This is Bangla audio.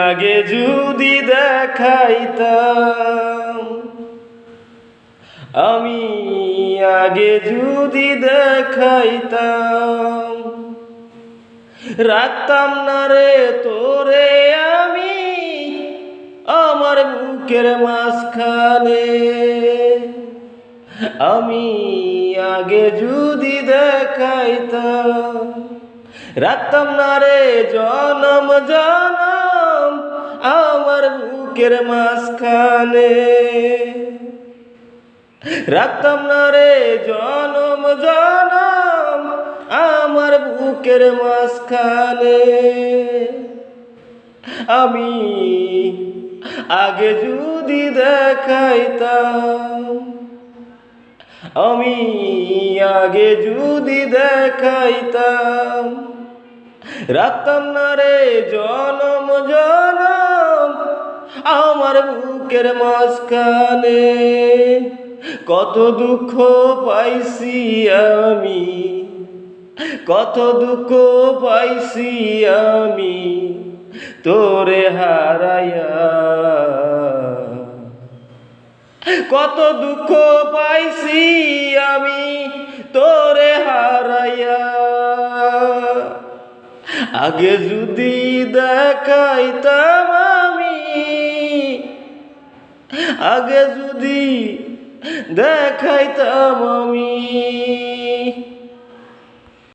আগে যদি দেখাইতাম, আমি আগে যদি দেখাইতাম, রাখতাম না রে তোরে আমি আমার বুকের মাঝখানে। আমি আগে যদি দেখাইতাম, রাখতাম না রে জনম জনম আমার বুকের মাঝখানে। রাখতাম না রে জনম জনম আমার বুকের মাঝখানে। আমি আগে যদি দেখাইতাম, আমি আগে যদি দেখাইতাম, রাখতাম না রে জনম জনম আমার বুকের মাঝখানে। কত দুঃখ পাইছি আমি, কত দুঃখ পাইছি আমি তোরে হারাইয়া। কত দুঃখ পাইছি আমি তোরে হারাইয়া। আগে যদি দেখাইতাম আমি, আগে যদি দেখাইতাম আমি।